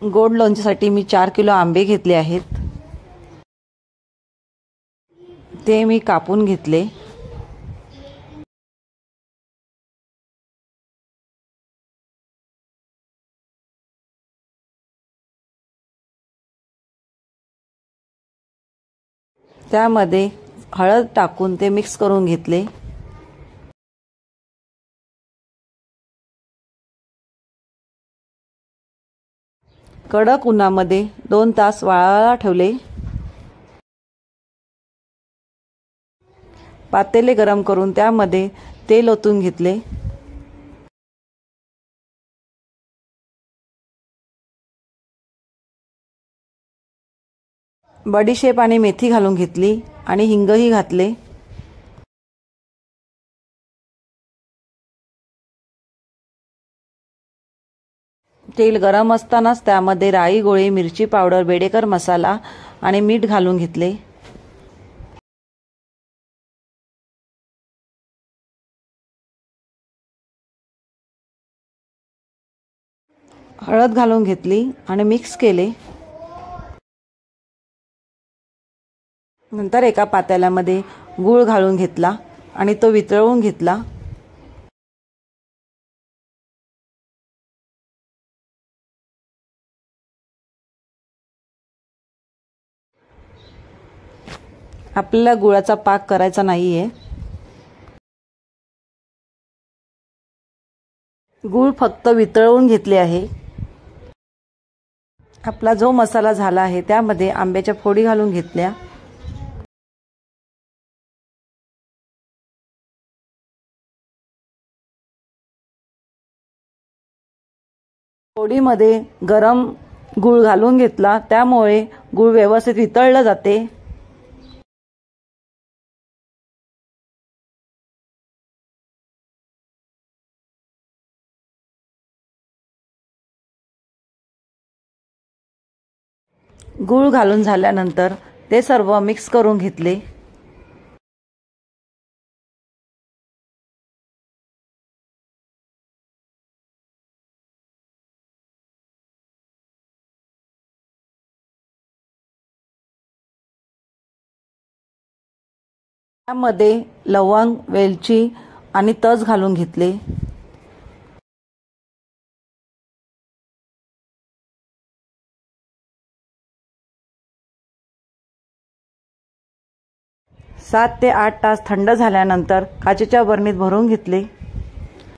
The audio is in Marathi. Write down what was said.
गोड लोणच्यासाठी मी 4 किलो आंबे घेतले आहेत। ते मी कापून घेतले। त्यामध्ये हळद टाकून ते मिक्स करून घेतले। कडक उन्हामध्ये 2 तास वाळायला ठेवले। पातेले गरम करून त्यामध्ये तेल ओतून घेतले। बडीशेप आणि मेथी घालून घेतली आणि हिंगही घातले। तेल गरम असतानाच त्यामध्ये राई गोळी, मिरची पावडर, बेडेकर मसाला आणि मीठ घालून घेतले। हळद घालून घेतली आणि मिक्स केले। नंतर एका पातेल्यामध्ये गूळ घालून घेतला आणि तो वितळवून घेतला। आपल्याला गुळाचा पाक करायचा नाहीये। गूळ फक्त वितळवून घेतले आहे। आपला जो मसाला झाला आहे त्यामध्ये आंब्याच्या फोडी घालून घेतल्या। फोडीमध्ये गरम गूळ घालून घेतला, त्यामुळे गूळ व्यवस्थित वितळलं जाते। गूळ घालून झाल्यानंतर ते सर्व मिक्स करून घेतले। त्यामध्ये लवंग, वेलची आणि तज घालून घेतले। सात ते 8 तास थंड झाल्यानंतर काचेच्या बरणीत भरून घेतले।